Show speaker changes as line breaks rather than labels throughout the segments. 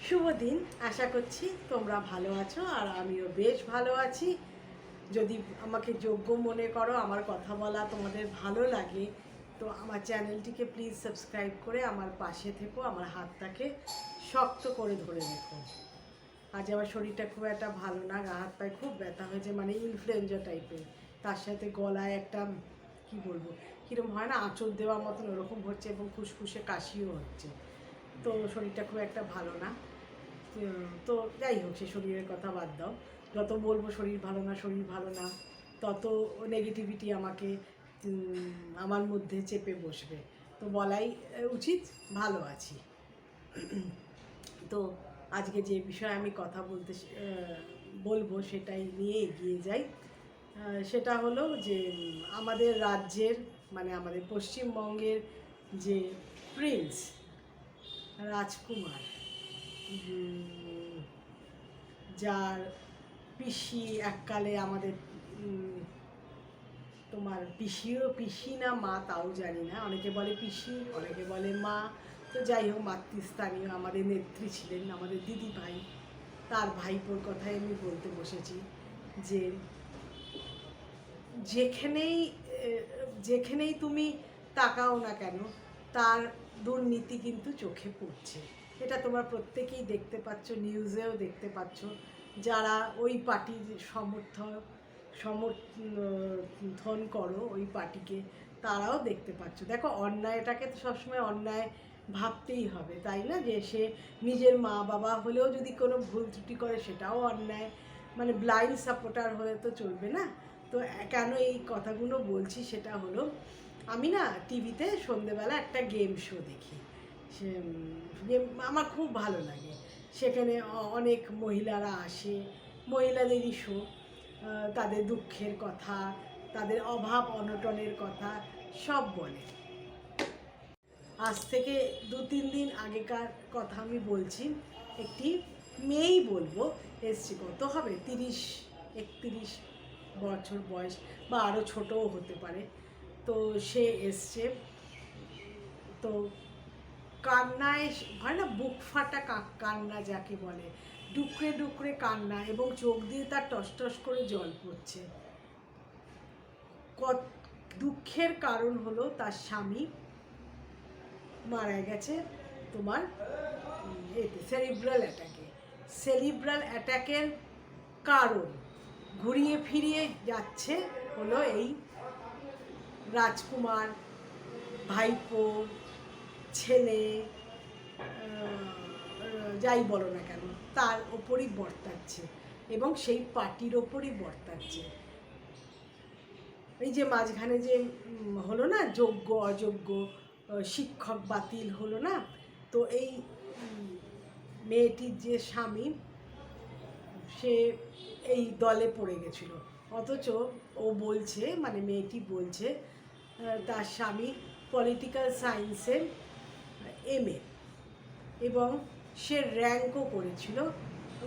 শুভ দিন। আশা করছি তোমরা ভালো আছো আর আমিও বেশ ভালো আছি। যদি আমাকে যোগ্য মনে করো, আমার কথা বলা তোমাদের ভালো লাগে, তো আমার চ্যানেলটিকে প্লিজ সাবস্ক্রাইব করে আমার পাশে থেকো, আমার হাতটাকে শক্ত করে ধরে রেখো। আজ আমার শরীরটা খুব একটা ভালো না, গা হাত পায়ে খুব ব্যথা হয়েছে, মানে ইনফ্লুয়েঞ্জা টাইপের। তার সাথে গলায় একটা কি বলবো, কীরকম হয় না, আঁচল দেওয়ার মতন ওরকম হচ্ছে এবং ফুসফুসে কাশিও হচ্ছে। তো শরীরটা খুব একটা ভালো না। তো যাই হোক, সে শরীরের কথা বাদ দাও। যত বলবো শরীর ভালো না শরীর ভালো না, তত নেগেটিভিটি আমাকে আমার মধ্যে চেপে বসবে। তো বলাই উচিত ভালো আছি। তো আজকে যে বিষয়ে আমি কথা বলবো সেটাই নিয়ে এগিয়ে যাই। সেটা হলো যে আমাদের রাজ্যের, মানে আমাদের পশ্চিমবঙ্গের যে প্রিন্স রাজকুমার, যার পিসি এককালে আমাদের তোমার পিসি না মা তাও জানি না, অনেকে বলে পিসি, অনেকে বলে মা। তো যাই হোক, মাতৃস্থানীয় আমাদের নেত্রী ছিলেন, আমাদের দিদি ভাই, তার ভাইপোর কথাই আমি বলতে বসেছি। যে যেখানেই যেখানেই তুমি তাকাও না কেন, তার দুর্নীতি কিন্তু চোখে পড়ছে। এটা তোমরা প্রত্যেকেই দেখতে পাচ্ছ, নিউজেও দেখতে পাচ্ছ। যারা ওই পার্টির সমর্থন করো ওই পার্টিকে, তারাও দেখতে পাচ্ছ। দেখো, অন্যায়টাকে তো সবসময় অন্যায় ভাবতেই হবে, তাই না? যে সে নিজের মা বাবা হলেও যদি কোনো ভুল ত্রুটি করে সেটাও অন্যায়, মানে ব্লাইন্ড সাপোর্টার হলে তো চলবে না। তো কেন এই কথাগুলো বলছি, সেটা হলো আমি না টিভিতে সন্ধেবেলা একটা গেম শো দেখি। সে গেম আমার খুব ভালো লাগে। সেখানে অনেক মহিলারা আসে, মহিলাদেরই শো। তাদের দুঃখের কথা, তাদের অভাব অনটনের কথা সব বলে। আজ থেকে 2-3 দিন আগেকার কথা আমি বলছি। একটি মেয়েই বলবো, এসছি, কত হবে 30-31 বছর বয়স, বা আরও ছোটও হতে পারে। তো সে এসছে, তো কান্নায় হয় না, বুক ফাটা কান্না যাকে বলে, ডুকরে ডুকরে কান্না, এবং চোখ দিয়ে তার টস করে জল পড়ছে। দুঃখের কারণ হলো তার স্বামী মারা গেছে তোমার সেরিব্রাল অ্যাটাকের কারণ ঘুরিয়ে ফিরিয়ে যাচ্ছে হলো এই রাজকুমার ভাইপো ছেলে, যাই বলো না কেন, তার ওপরই বর্তাচ্ছে এবং সেই পার্টির ওপরই বর্তাচ্ছে। এই যে মাঝখানে যে হলো না, যোগ্য অযোগ্য শিক্ষক বাতিল হলো না, তো এই মেয়েটির যে স্বামী, সে এই দলে পড়ে গেছিল। অথচ ও বলছে, মানে মেয়েটি বলছে, তার স্বামী পলিটিক্যাল সায়েন্সে MA, এবং সে র্যাঙ্কও করেছিল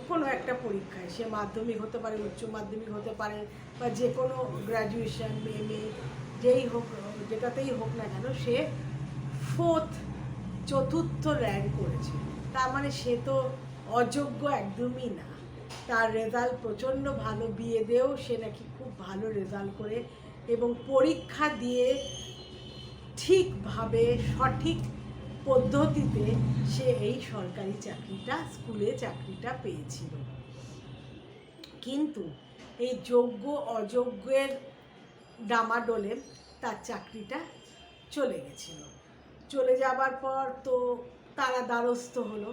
কোনো একটা পরীক্ষায়। সে মাধ্যমিক হতে পারে, উচ্চ মাধ্যমিক হতে পারে, বা যে কোনো গ্র্যাজুয়েশন MA যেই হোক, যেটাতেই হোক না কেন, সে চতুর্থ র্যাঙ্ক করেছে। তার মানে সে তো অযোগ্য একদমই না। তার রেজাল্ট প্রচণ্ড ভালো, বিয়ে দিয়েও সে নাকি খুব ভালো রেজাল্ট করে, এবং পরীক্ষা দিয়ে ঠিকভাবে সঠিক পদ্ধতিতে সে এই সরকারি চাকরিটা, স্কুলে চাকরিটা পেয়েছিল। কিন্তু এই যোগ্য অযোগ্যের ডামাডোলে তার চাকরিটা চলে গেছিল। চলে যাবার পর তো তারা দ্বারস্থ হলো।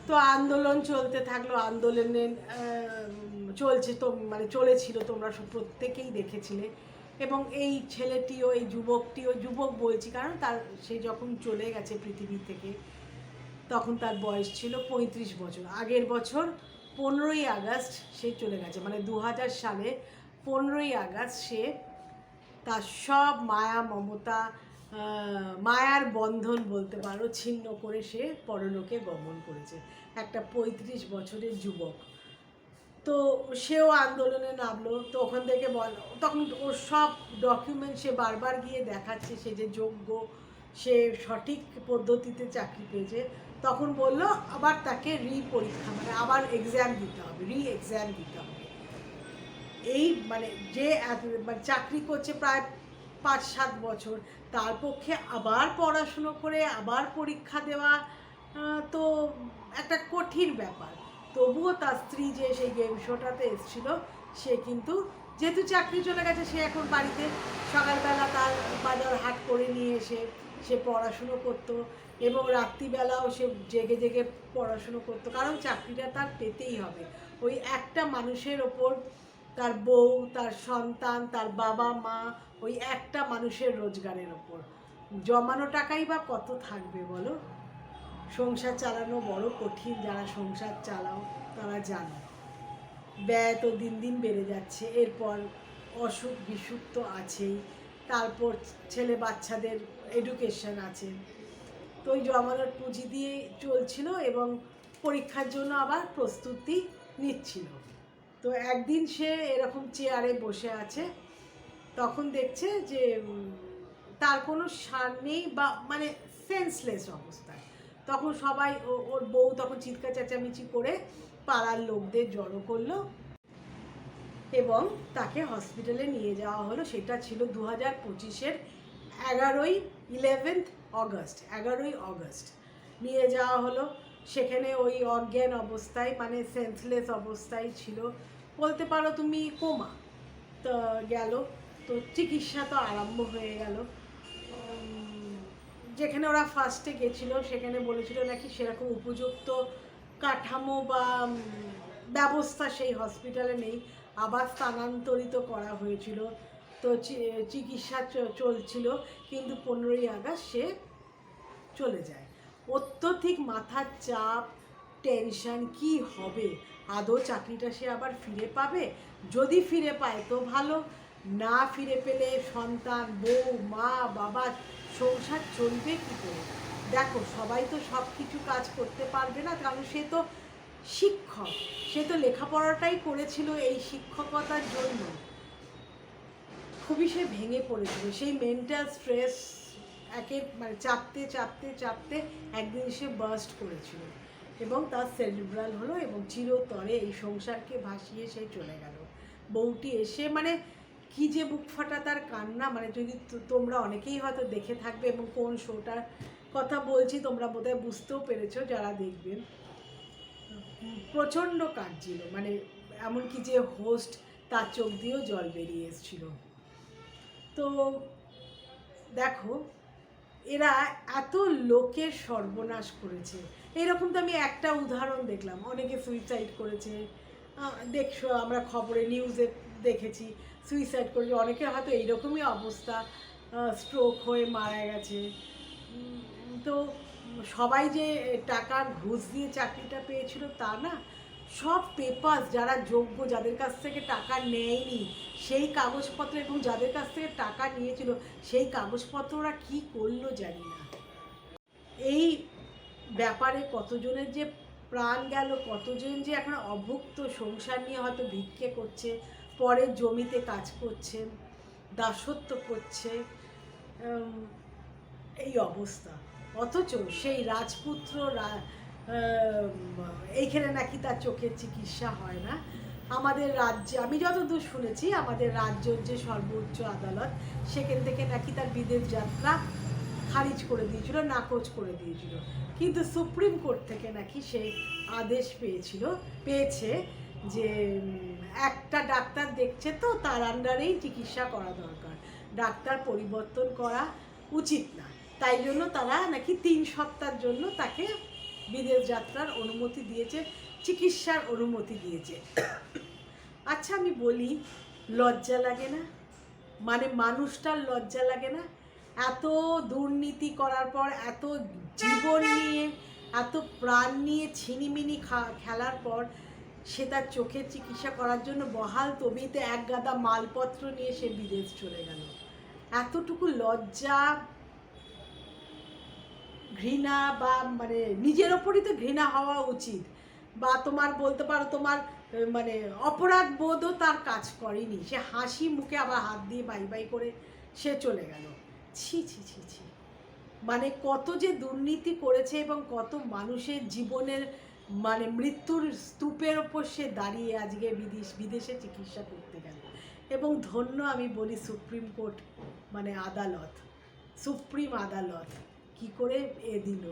তো আন্দোলন চলতে থাকলো, আন্দোলনে চলছে, তো মানে চলেছিল, তোমরা প্রত্যেকেই দেখেছিলে। এবং এই ছেলেটিও, এই যুবকটিও, যুবক বলছি কারণ তার, সে যখন চলে গেছে পৃথিবী থেকে তখন তার বয়স ছিল 35 বছর। আগের বছর 15ই আগস্ট সে চলে গেছে, মানে 2000 সালে 15ই আগস্ট সে তার সব মায়া মমতা, মায়ার বন্ধন বলতে পারো, ছিন্ন করে সে পরলোকে গমন করেছে। একটা 35 বছরের যুবক। তো সেও আন্দোলনে নামলো। তো ওখান থেকে তখন ওর সব ডকুমেন্ট সে বারবার গিয়ে দেখাচ্ছে, সে যে যোগ্য, সে সঠিক পদ্ধতিতে চাকরি পেয়েছে। তখন বলল আবার তাকে পরীক্ষা মানে আবার এক্সাম দিতে হবে, এক্সাম দিতে হবে। এই মানে যে মানে চাকরি করছে প্রায় 5-7 বছর, তার পক্ষে আবার পড়াশুনো করে আবার পরীক্ষা দেওয়া তো একটা কঠিন ব্যাপার। তবুও তার স্ত্রী যে সেই গেম শোটাতে এসেছিল, সে কিন্তু যেহেতু চাকরি চলে গেছে, সে এখন বাড়িতে সকালবেলা তার বাজার হাট করে নিয়ে এসে সে পড়াশুনো করতো এবং রাত্রিবেলাও সে জেগে জেগে পড়াশুনো করতো, কারণ চাকরিটা তার পেতেই হবে। ওই একটা মানুষের ওপর তার বউ, তার সন্তান, তার বাবা মা, ওই একটা মানুষের রোজগারের ওপর জমানো টাকাই বা কত থাকবে বলো? সংসার চালানো বড় কঠিন, যারা সংসার চালাও তারা জানো। ব্যয় তো দিন দিন বেড়ে যাচ্ছে, এরপর অসুখ বিসুখ তো আছেই, তারপর ছেলে বাচ্চাদের এডুকেশন আছে, তো ওই জমানোর পুঁজি দিয়ে চলছিল এবং পরীক্ষার জন্য আবার প্রস্তুতি নিচ্ছিল। তো একদিন সে এরকম চেয়ারে বসে আছে, তখন দেখছে যে তার কোনো সার নেই বা মানে সেন্সলেস অবস্থায়। তখন সবাই ওর বউ তখন চিৎকার চেঁচামেচি করে পাড়ার লোকদের জড়ো করলো এবং তাকে হসপিটালে নিয়ে যাওয়া হলো। সেটা ছিল 2025-এর 11 অগস্ট নিয়ে যাওয়া হলো। সেখানে ওই অজ্ঞান অবস্থায় মানে সেন্সলেস অবস্থায় ছিল, বলতে পারো তুমি কোমা। তো গেল, তো চিকিৎসা তো আরম্ভ হয়ে গেল। যেখানে ওরা ফার্স্টে গেছিলো সেখানে বলেছিল নাকি সেরকম উপযুক্ত কাঠামো বা ব্যবস্থা সেই হসপিটালে নেই, আবার স্থানান্তরিত করা হয়েছিল। তো চিকিৎসা চলছিল, কিন্তু 15ই আগস্ট সে চলে যায়। অত্যধিক মাথার চাপ, টেনশন, কি হবে, আদৌ চাকরিটা সে আবার ফিরে পাবে? যদি ফিরে পায় তো ভালো, না ফিরে পেলে সন্তান, বউ, মা, বাবা, সংসার চলবে কী করে? দেখো, সবাই তো সব কিছু কাজ করতে পারবে না, কারণ সে তো শিক্ষক, সে তো লেখাপড়াটাই করেছিল এই শিক্ষকতার জন্য। খুবই সে ভেঙে পড়েছিল, সেই মেন্টাল স্ট্রেস মানে চাপতে চাপতে চাপতে একদিন সে বার্স্ট করেছিল এবং তার সেরিব্রাল হলো এবং চিরতরে এই সংসারকে ভাসিয়ে সে চলে গেল। বউটি এসে মানে কি যে বুক ফাটা তার কান্না, মানে যদি তোমরা অনেকেই হয়তো দেখে থাকবে এবং কোন শোটার কথা বলছি তোমরা বোধহয় বুঝতেও পেরেছো যারা দেখবেন। প্রচণ্ড কাঁদছিল, মানে এমনকি যে হোস্ট তার চোখ দিয়েও জল বেরিয়ে এসেছিল। তো দেখো, এরা এত লোকের সর্বনাশ করেছে। এরকম তো আমি একটা উদাহরণ দেখলাম, অনেকে সুইসাইড করেছে, দেখছো আমরা খবরে নিউজে দেখেছি সুইসাইড করেছে, অনেকের হয়তো এইরকমই অবস্থা, স্ট্রোক হয়ে মারা গেছে। তো সবাই যে টাকার ঘুষ দিয়ে চাকরিটা পেয়েছিল তা না, সব পেপারস যারা যোগ্য, যাদের কাছ থেকে টাকা নেয়নি সেই কাগজপত্র, এবং যাদের কাছ থেকে টাকা নিয়েছিল সেই কাগজপত্র ওরা কী করলো জানি না। এই ব্যাপারে কতজনের যে প্রাণ গেল, কতজন যে এখন অভুক্ত সংসার নিয়ে হয়তো ভিক্ষে করছে, পরের জমিতে কাজ করছে, দাসত্ব করছে, এই অবস্থা। অথচ সেই রাজপুত্র এইখানে নাকি তার চোখের চিকিৎসা হয় না। আমাদের রাজ্যে আমি যতদূর শুনেছি, আমাদের রাজ্যের যে সর্বোচ্চ আদালত সেখান থেকে নাকি তার বিদেশ যাত্রা খারিজ করে দিয়েছিল, নাকচ করে দিয়েছিল, কিন্তু সুপ্রিম কোর্ট থেকে নাকি সেই আদেশ পেয়েছে যে একটা ডাক্তার দেখছে তো তার আন্ডারেই চিকিৎসা করা দরকার, ডাক্তার পরিবর্তন করা উচিত না। তাই জন্য তারা নাকি 3 সপ্তাহের জন্য তাকে বিদেশ যাত্রার অনুমতি দিয়েছে, চিকিৎসার অনুমতি দিয়েছে। আচ্ছা আমি বলি, লজ্জা লাগে না? মানে মানুষটার লজ্জা লাগে না? এত দুর্নীতি করার পর, এত জীবন নিয়ে, এত প্রাণ নিয়ে ছিনিমিনি খেলার পর সে তার চোখের চিকিৎসা করার জন্য বহাল তবিতে এক গাদা মালপত্র নিয়ে সে বিদেশ চলে গেল। এতটুকু লজ্জা, ঘৃণা, বা মানে নিজের ওপরই তো ঘৃণা হওয়া উচিত, বা তোমার বলতে পারো তোমার মানে অপরাধ বোধও তার কাজ করেনি, সে হাসি মুখে আবার হাত দিয়ে বাই বাই করে সে চলে গেল। ছি ছি ছি ছি। মানে কত যে দুর্নীতি করেছে এবং কত মানুষের জীবনের মানে মৃত্যুর স্তূপের ওপর সে দাঁড়িয়ে আজকে বিদেশে চিকিৎসা করতে গেল। এবং ধন্য আমি বলি সুপ্রিম কোর্ট, মানে আদালত, সুপ্রিম আদালত কি করে দিল,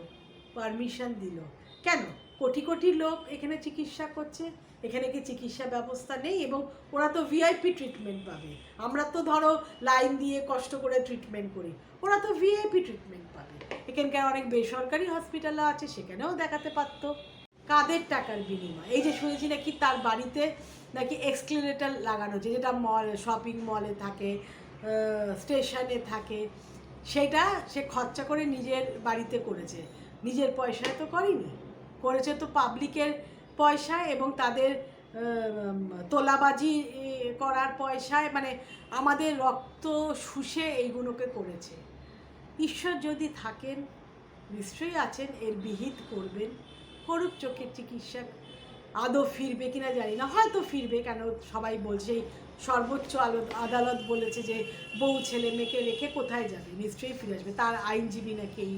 পারমিশন দিল। কেন? কোটি কোটি লোক এখানে চিকিৎসা করছে, এখানে কি চিকিৎসা ব্যবস্থা নেই? এবং ওরা তো ভিআইপি ট্রিটমেন্ট পাবে। আমরা তো ধরো লাইন দিয়ে কষ্ট করে ট্রিটমেন্ট করি, ওরা তো ভিআইপি ট্রিটমেন্ট পাবে। এখানকার অনেক বেসরকারি হসপিটালও আছে, সেখানেও দেখাতে পারতো। কাদের টাকার বিনিময়? এই যে শুনেছি নাকি তার বাড়িতে নাকি এক্সক্লেরেটর লাগানো, যেটা মল, শপিং মলে থাকে, স্টেশনে থাকে, সেটা সে খরচা করে নিজের বাড়িতে করেছে। নিজের পয়সায় তো করেনি, করেছে তো পাবলিকের পয়সায় এবং তাদের তোলাবাজি করার পয়সায়, মানে আমাদের রক্ত শুষে এইগুলোকে করেছে। ঈশ্বর যদি থাকেন, নিশ্চয়ই আছেন, এর বিহিত করবেন, করুক চোখের চিকিৎসা। আদৌ ফিরবে কিনা জানি না, হয়তো ফিরবে, কেন সবাই বলছে সর্বোচ্চ আদালত বলেছে যে বউ ছেলে মেয়েকে রেখে কোথায় যাবে, নিশ্চয়ই ফিরে আসবে। তার আইনজীবী নাকি এই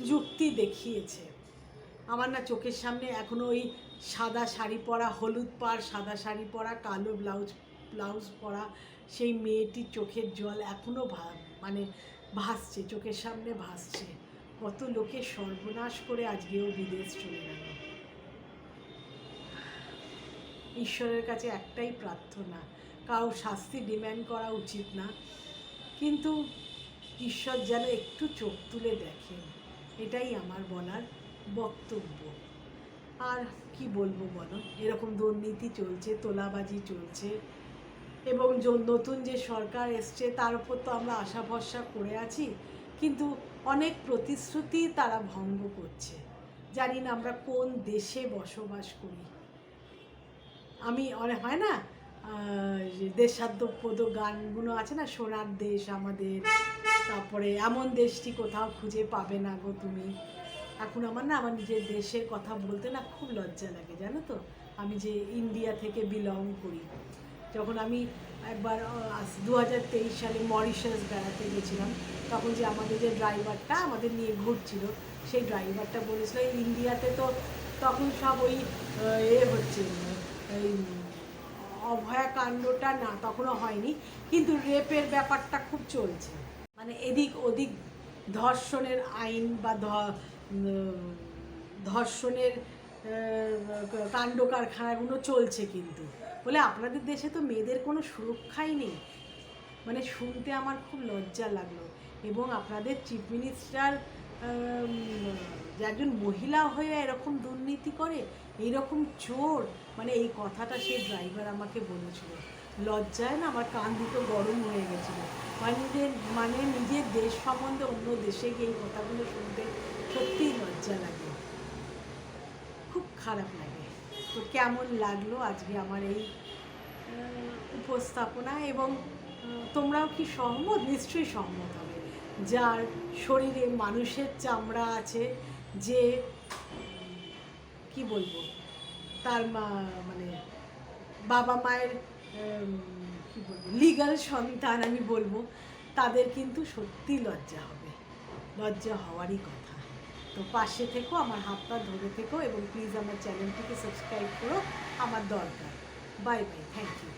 যুক্তি দেখিয়েছে। আমার না চোখের সামনে এখনও ওই সাদা শাড়ি পরা, হলুদ পাড় সাদা শাড়ি পরা, কালো ব্লাউজ পরা সেই মেয়েটির চোখের জল এখনও মানে ভাসছে, চোখের সামনে ভাসছে। কত লোকের সর্বনাশ করে আজকেও বিদেশ চলে গেল। ঈশ্বরের কাছে একটাই প্রার্থনা, কারো শাস্তি ডিম্যান্ড করা উচিত না, কিন্তু ঈশ্বর যেন একটু চোখ তুলে দেখেন, এটাই আমার বলার বক্তব্য। আর কি বলবো বলো, এরকম দুর্নীতি চলছে, তোলাবাজি চলছে, এবং নতুন যে সরকার এসছে তার উপর তো আমরা আশা ভরসা করে আছি, কিন্তু অনেক প্রতিশ্রুতি তারা ভঙ্গ করছে। জানি না আমরা কোন দেশে বসবাস করি। আমি অনেক হয় না দেশাত্মবোধক গানগুলো আছে না, সোনার দেশ আমাদের, তারপরে এমন দেশটি কোথাও খুঁজে পাবে না গো তুমি। এখন আমার নিজের দেশের কথা বলতে না খুব লজ্জা লাগে, জানো তো। আমি যে ইন্ডিয়া থেকে বিলং করি, যখন আমি একবার 2023 সালে মরিশাস বেড়াতে গেছিলাম, তখন যে আমাদের যে ড্রাইভারটা আমাদের নিয়ে ঘুরছিল, সেই ড্রাইভারটা বলেছিল ইন্ডিয়াতে তো তখন সব ওই হচ্ছে, এই অভয়াকাণ্ডটা না তখনও হয়নি, কিন্তু রেপের ব্যাপারটা খুব চলছে, মানে এদিক ওদিক ধর্ষণের আইন বা ধর্ষণের কাণ্ড কারখানাগুলো চলছে। কিন্তু বলে আপনাদের দেশে তো মেয়েদের কোনো সুরক্ষাই নেই। মানে শুনতে আমার খুব লজ্জা লাগলো। এবং আপনাদের চিফ মিনিস্টার যে একজন মহিলা হয়ে এরকম দুর্নীতি করে, এইরকম চোর, মানে এই কথাটা সেই ড্রাইভার আমাকে বলেছিল। লজ্জায় না আমার কান দুটো গরম হয়ে গেছিলো। মানে নিজের দেশ সম্বন্ধে অন্য দেশে গিয়ে এই কথাগুলো শুনতে সত্যিই লজ্জা লাগে, খুব খারাপ লাগে। তো কেমন লাগলো আজকে আমার এই উপস্থাপনা, এবং তোমরাও কি সহমত? নিশ্চয়ই সহমত হবে। যার শরীরে মানুষের চামড়া আছে, যে কি বলবো, তার মানে বাবা মায়ের কি বলবো লিগ্যাল সন্তান আমি বলবো, তাদের কিন্তু সত্যি লজ্জা হবে, লজ্জা হওয়ারই কথা। তো পাশে থেকো, আমার হাতটা ধরে থেকো, এবং প্লিজ আমার চ্যানেলটিকে সাবস্ক্রাইব করো, আমার দরকার। Bye bye, thank you.